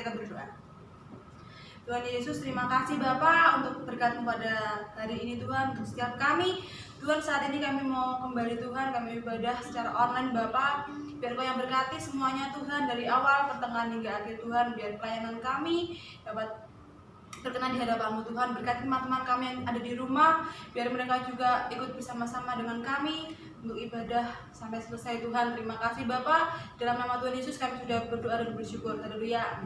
kita berdoa. Tuhan Yesus, terima kasih Bapa untuk berkat-Mu pada hari ini Tuhan, untuk setiap kami. Tuhan, saat ini kami mau kembali Tuhan, kami ibadah secara online Bapa. Biar Kau yang berkati semuanya Tuhan, dari awal, pertengahan hingga akhir Tuhan. Biar pelayanan kami dapat berkenan di hadapan-Mu Tuhan. Berkati teman-teman kami yang ada di rumah, biar mereka juga ikut bersama-sama dengan kami untuk ibadah sampai selesai Tuhan. Terima kasih Bapa. Dalam nama Tuhan Yesus kami sudah berdoa dan bersyukur. Haleluya.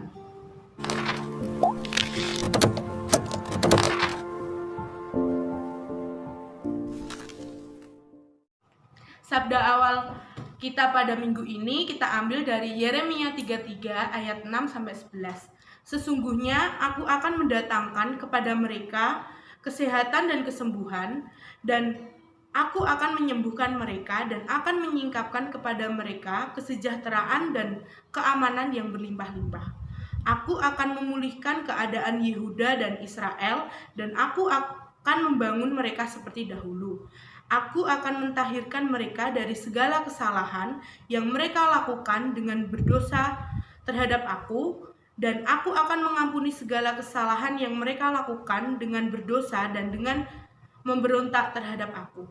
Sabda awal kita pada minggu ini kita ambil dari Yeremia 33 ayat 6-11. Sesungguhnya aku akan mendatangkan kepada mereka kesehatan dan kesembuhan, dan aku akan menyembuhkan mereka dan akan menyingkapkan kepada mereka kesejahteraan dan keamanan yang berlimpah-limpah. Aku akan memulihkan keadaan Yehuda dan Israel, dan aku akan membangun mereka seperti dahulu. Aku akan mentahirkan mereka dari segala kesalahan yang mereka lakukan dengan berdosa terhadap aku, dan aku akan mengampuni segala kesalahan yang mereka lakukan dengan berdosa dan dengan memberontak terhadap aku.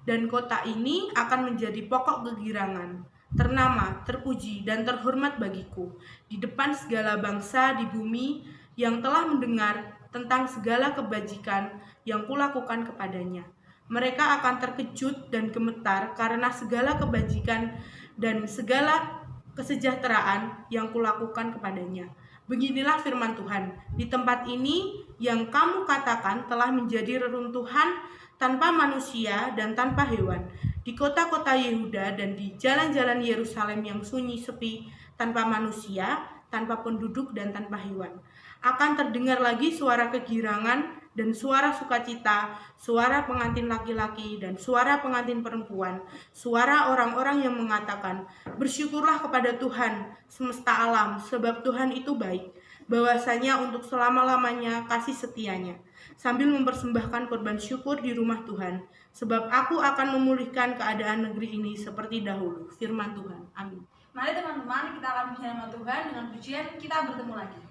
Dan kota ini akan menjadi pokok kegirangan, ternama, terpuji, dan terhormat bagiku di depan segala bangsa di bumi yang telah mendengar tentang segala kebajikan yang kulakukan kepadanya. Mereka akan terkejut dan gemetar karena segala kebajikan dan segala kesejahteraan yang kulakukan kepadanya. Beginilah firman Tuhan, di tempat ini yang kamu katakan telah menjadi reruntuhan tanpa manusia dan tanpa hewan, di kota-kota Yehuda dan di jalan-jalan Yerusalem yang sunyi sepi, tanpa manusia, tanpa penduduk dan tanpa hewan, akan terdengar lagi suara kegirangan dan suara sukacita, suara pengantin laki-laki dan suara pengantin perempuan, suara orang-orang yang mengatakan, bersyukurlah kepada Tuhan semesta alam, sebab Tuhan itu baik, bahwasanya untuk selama-lamanya kasih setianya, sambil mempersembahkan korban syukur di rumah Tuhan, sebab aku akan memulihkan keadaan negeri ini seperti dahulu. Firman Tuhan. Amin. Mari teman-teman, kita akan puji nama Tuhan dengan pujian Kita Bertemu Lagi.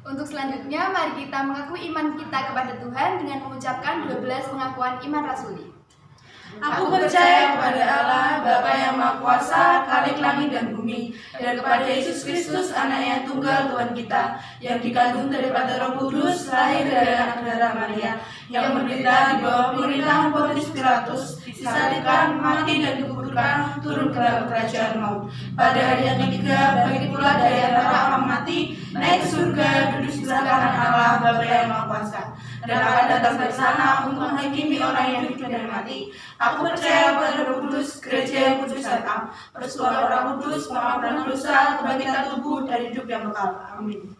Untuk selanjutnya, mari kita mengakui iman kita kepada Tuhan dengan mengucapkan 12 pengakuan iman rasuli. Aku percaya kepada Allah, Bapa yang Maha Kuasa, Khalik langit dan bumi, dan kepada Yesus Kristus, Anaknya yang tunggal Tuhan kita, yang dikandung daripada Roh Kudus, lahir dari anak darah Maria, yang menderita di bawah pemerintahan Pontius Pilatus, disalibkan, mati dan dikuburkan, turun ke dalam kerajaan maut. Pada hari yang ketiga, bangkit pula dari antara orang mati, naik ke surga, duduk di sebelah kanan Allah, Bapa yang Maha Kuasa, dan akan datang dari sana untuk menghakimi orang yang hidup dan mati. Aku percaya pada Roh Kudus, gereja yang kudus dan am, persekutuan Roh Kudus, pengampunan dosa, kebangkitan tubuh, dan hidup yang kekal. Amin.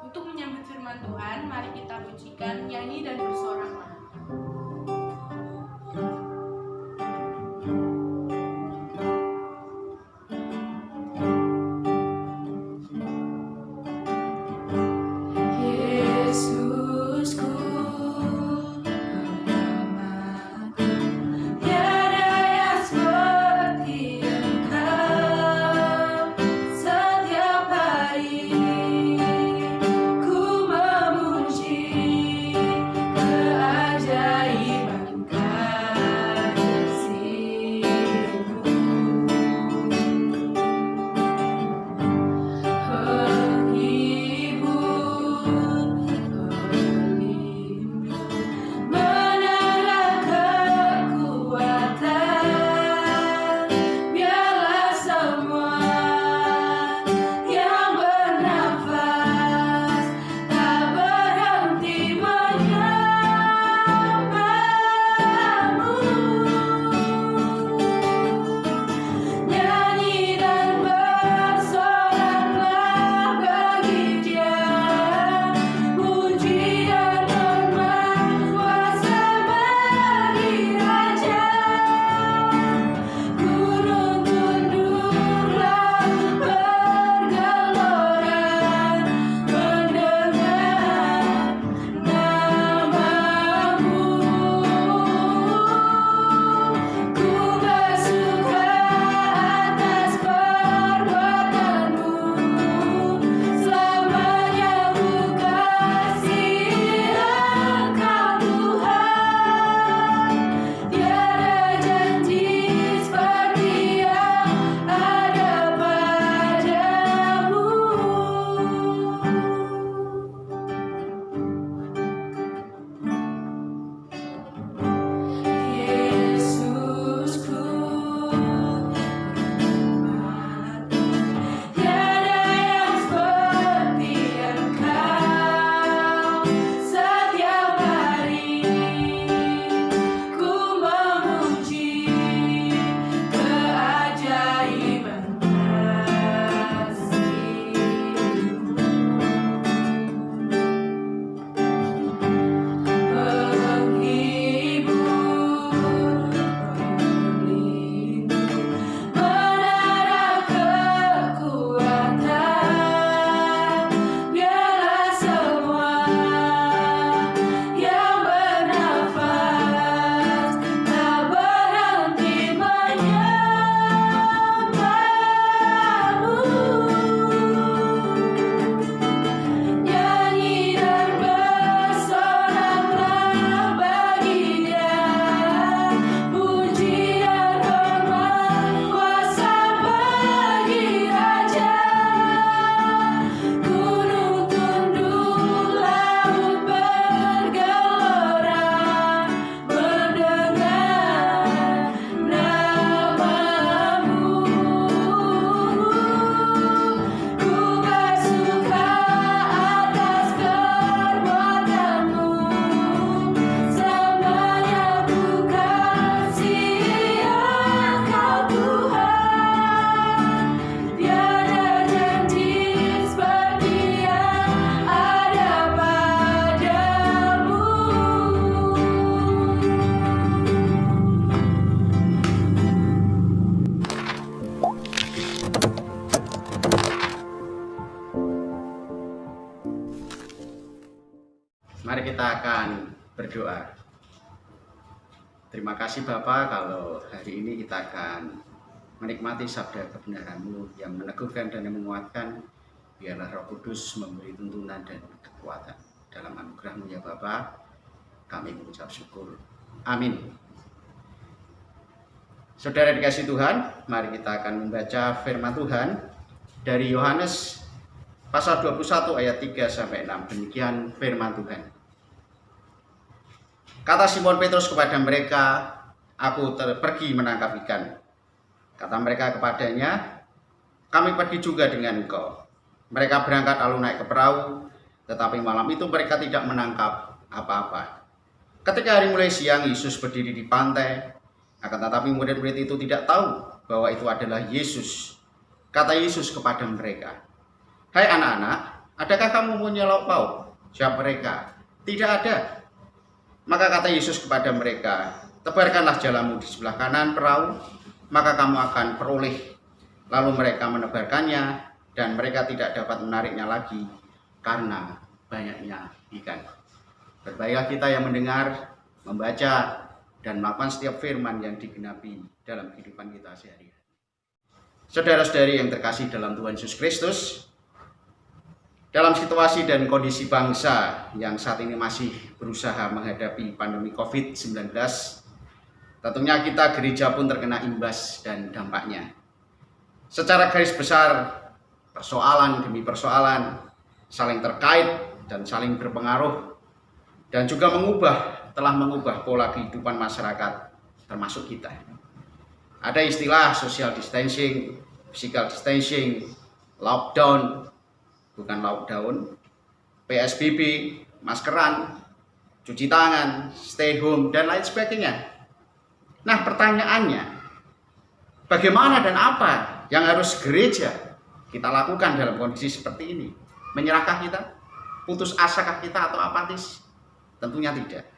Untuk menyambut firman Tuhan, mari kita pujikan, nyanyi dan bersorak. Mari kita akan berdoa. Terima kasih Bapa, kalau hari ini kita akan menikmati sabda kebenaran-Mu yang meneguhkan dan menguatkan. Biarlah Roh Kudus memberi tuntunan dan kekuatan. Dalam anugerah-Mu ya Bapa, kami mengucap syukur. Amin. Saudara dikasih Tuhan, mari kita akan membaca firman Tuhan dari Yohanes pasal 21 ayat 3 sampai 6. Demikian firman Tuhan. Kata Simon Petrus kepada mereka, "Aku pergi menangkap ikan." Kata mereka kepadanya, "Kami pergi juga dengan engkau." Mereka berangkat lalu naik ke perahu, tetapi malam itu mereka tidak menangkap apa-apa. Ketika hari mulai siang, Yesus berdiri di pantai. Akan tetapi murid-murid itu tidak tahu bahwa itu adalah Yesus. Kata Yesus kepada mereka, "Hai anak-anak, adakah kamu punya lauk pauk?" Jawab mereka, "Tidak ada." Maka kata Yesus kepada mereka, "Tebarkanlah jalamu di sebelah kanan perahu, maka kamu akan peroleh." Lalu mereka menebarkannya, dan mereka tidak dapat menariknya lagi karena banyaknya ikan. Berbahagia kita yang mendengar, membaca, dan melakukan setiap firman yang digenapi dalam kehidupan kita sehari-hari. Saudara-saudari yang terkasih dalam Tuhan Yesus Kristus, dalam situasi dan kondisi bangsa yang saat ini masih berusaha menghadapi pandemi COVID-19, tentunya kita gereja pun terkena imbas dan dampaknya. Secara garis besar, persoalan demi persoalan saling terkait dan saling berpengaruh, dan juga telah mengubah pola kehidupan masyarakat, termasuk kita. Ada istilah social distancing, physical distancing, lockdown, bukan lockdown, PSBB, maskeran, cuci tangan, stay home, dan lain sebagainya. Nah, pertanyaannya, bagaimana dan apa yang harus gereja kita lakukan dalam kondisi seperti ini? Menyerahkah kita? Putus asakah kita atau apatis? Tentunya tidak.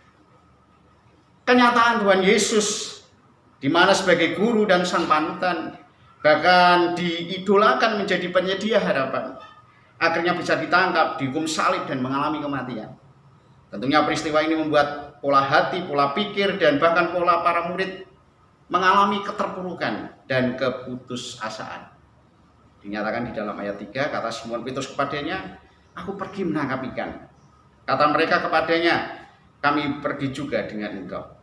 Kenyataan Tuhan Yesus, di mana sebagai guru dan sang panutan, bahkan diidolakan menjadi penyedia harapan, akhirnya bisa ditangkap, dihukum salib, dan mengalami kematian. Tentunya peristiwa ini membuat pola hati, pola pikir, dan bahkan pola para murid mengalami keterpurukan dan keputusasaan. Dinyatakan di dalam ayat 3, kata Simon Petrus kepadanya, "Aku pergi menangkap ikan." Kata mereka kepadanya, "Kami pergi juga dengan engkau."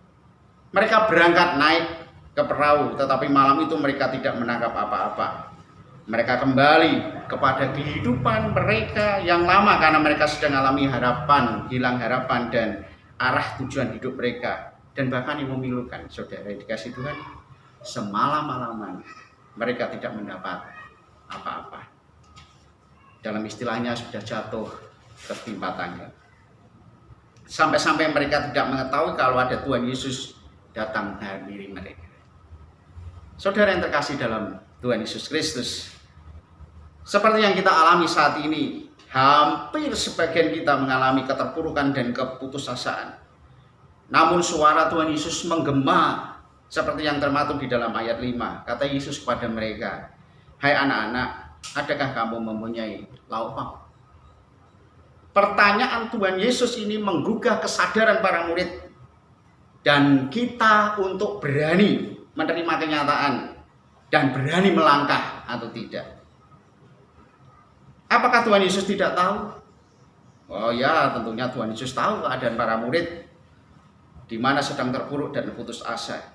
Mereka berangkat naik ke perahu, tetapi malam itu mereka tidak menangkap apa-apa. Mereka kembali kepada kehidupan mereka yang lama karena mereka sedang alami harapan, hilang harapan dan arah tujuan hidup mereka. Dan bahkan yang memilukan, saudara dikasih Tuhan, semalam-malaman mereka tidak mendapat apa-apa. Dalam istilahnya sudah jatuh tertimpa tangga. Sampai-sampai mereka tidak mengetahui kalau ada Tuhan Yesus datang menghampiri mereka. Saudara yang terkasih dalam Tuhan Yesus Kristus, seperti yang kita alami saat ini, hampir sebagian kita mengalami keterpurukan dan keputusasaan. Namun suara Tuhan Yesus menggema seperti yang termaktub di dalam ayat 5. Kata Yesus kepada mereka, "Hai anak-anak, adakah kamu mempunyai lauk pauk?" Pertanyaan Tuhan Yesus ini menggugah kesadaran para murid dan kita untuk berani menerima kenyataan dan berani melangkah atau tidak. Apakah Tuhan Yesus tidak tahu? Oh ya, tentunya Tuhan Yesus tahu keadaan para murid di mana sedang terpuruk dan putus asa.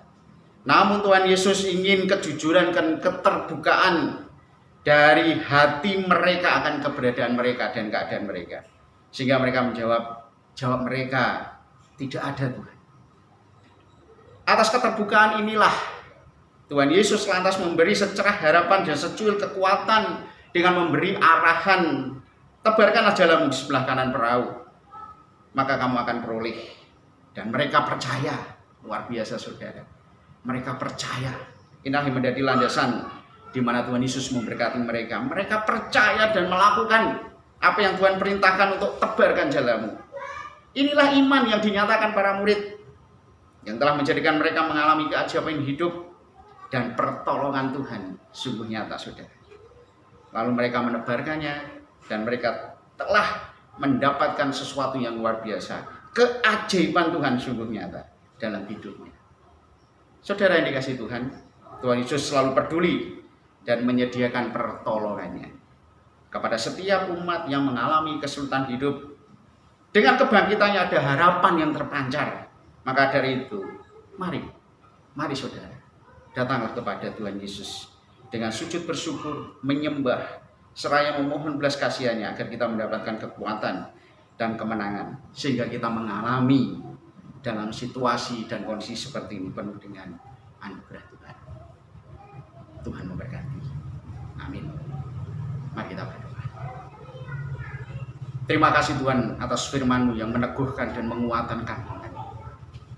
Namun Tuhan Yesus ingin kejujuran dan keterbukaan dari hati mereka akan keberadaan mereka dan keadaan mereka. Sehingga mereka jawab mereka, "Tidak ada Tuhan." Atas keterbukaan inilah Tuhan Yesus lantas memberi secerah harapan dan secuil kekuatan dengan memberi arahan, "Tebarkanlah jalamu di sebelah kanan perahu, maka kamu akan peroleh." Dan mereka percaya, luar biasa saudara. Mereka percaya. Inilah yang menjadi landasan di mana Tuhan Yesus memberkati mereka. Mereka percaya dan melakukan apa yang Tuhan perintahkan untuk tebarkan jalamu. Inilah iman yang dinyatakan para murid, yang telah menjadikan mereka mengalami keajaiban hidup dan pertolongan Tuhan sungguh nyata, saudara. Lalu mereka menebarkannya dan mereka telah mendapatkan sesuatu yang luar biasa. Keajaiban Tuhan sungguh nyata dalam hidupnya. Saudara yang dikasihi Tuhan, Tuhan Yesus selalu peduli dan menyediakan pertolongannya kepada setiap umat yang mengalami kesulitan hidup. Dengan kebangkitannya ada harapan yang terpancar. Maka dari itu, mari saudara, datanglah kepada Tuhan Yesus dengan sujud bersyukur, menyembah, seraya memohon belas kasihannya agar kita mendapatkan kekuatan dan kemenangan, sehingga kita mengalami dalam situasi dan kondisi seperti ini penuh dengan anugerah Tuhan. Tuhan memberkati. Amin. Mari kita berdoa. Terima kasih Tuhan atas firman-Mu yang meneguhkan dan menguatkan kami.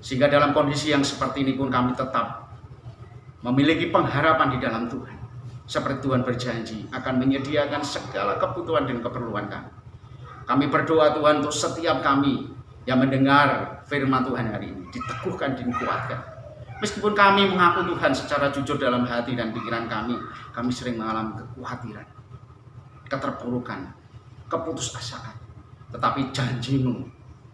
Sehingga dalam kondisi yang seperti ini pun kami tetap memiliki pengharapan di dalam Tuhan. Seperti Tuhan berjanji akan menyediakan segala kebutuhan dan keperluan kami. Kami berdoa Tuhan untuk setiap kami yang mendengar firman Tuhan hari ini, diteguhkan dan dikuatkan. Meskipun kami mengaku Tuhan secara jujur dalam hati dan pikiran kami sering mengalami kekhawatiran, keterpurukan, keputusasaan. Tetapi janji-Mu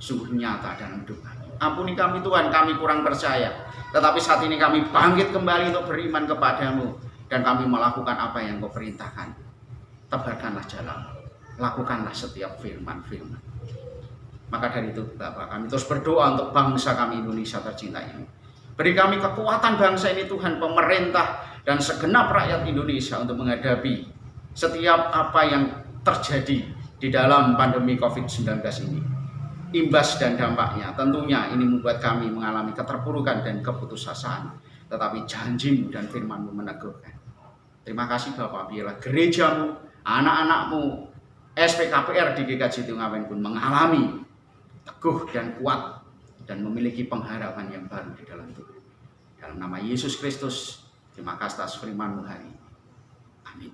sungguh nyata dalam hidup kami. Ampuni kami Tuhan, kami kurang percaya. Tetapi saat ini kami bangkit kembali untuk beriman kepada-Mu. Dan kami melakukan apa yang Kau perintahkan. Tebarkanlah jalan, lakukanlah setiap firman-firman. Maka dari itu Bapak, kami terus berdoa untuk bangsa kami Indonesia tercinta ini. Beri kami kekuatan bangsa ini Tuhan, pemerintah dan segenap rakyat Indonesia untuk menghadapi setiap apa yang terjadi di dalam pandemi COVID-19 ini. Imbas dan dampaknya tentunya ini membuat kami mengalami keterpurukan dan keputusasaan. Tetapi janji-Mu dan firman-Mu meneguhkan. Terima kasih Bapak, biarlah gereja-Mu, anak-anak-Mu, SPKPR di GKJ Ngawen pun mengalami teguh dan kuat dan memiliki pengharapan yang baru di dalam Tuhan. Dalam nama Yesus Kristus, terima kasih atas firman-Mu hari ini. Amin.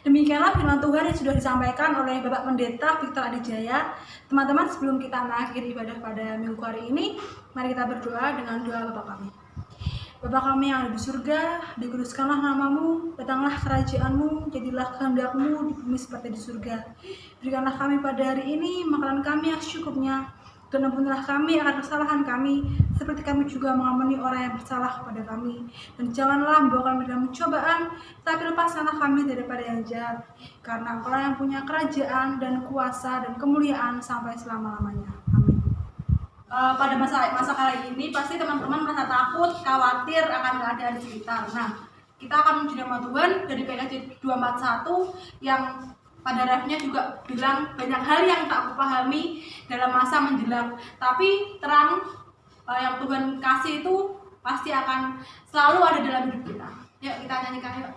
Demikianlah firman Tuhan yang sudah disampaikan oleh Bapak Pendeta Victor Adijaya. Teman-teman, sebelum kita mengakhiri ibadah pada minggu hari ini, mari kita berdoa dengan doa Bapa kami. Bapa kami yang ada di surga, dikuduskanlah nama-Mu, datanglah kerajaan-Mu, jadilah kehendak-Mu di bumi seperti di surga. Berikanlah kami pada hari ini makanan kami yang secukupnya, dan ampunilah kami akan kesalahan kami, seperti kami juga mengampuni orang yang bersalah kepada kami. Dan janganlah membawa kami dalam pencobaan, tapi lepaskanlah kami daripada yang jahat. Karena Engkau yang punya kerajaan dan kuasa dan kemuliaan sampai selama-lamanya. Amin. Pada masa kali ini pasti teman-teman merasa takut, khawatir akan keadaan di sekitar. Nah, kita akan memuji nama Tuhan dari PKJ 241 yang pada refnya juga bilang banyak hal yang tak kupahami dalam masa menjelang. Tapi terang yang Tuhan kasih itu pasti akan selalu ada dalam hidup kita. Yuk kita nyanyikan yuk.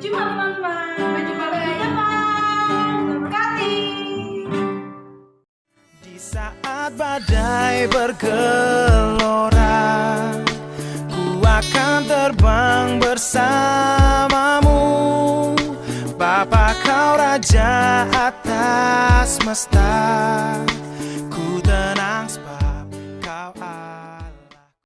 jumpa teman-teman. Sampai jumpa minggu depan. Berkati. Di saat badai bergelora, ku akan terbang bersamamu. Bapa kau raja atas semesta,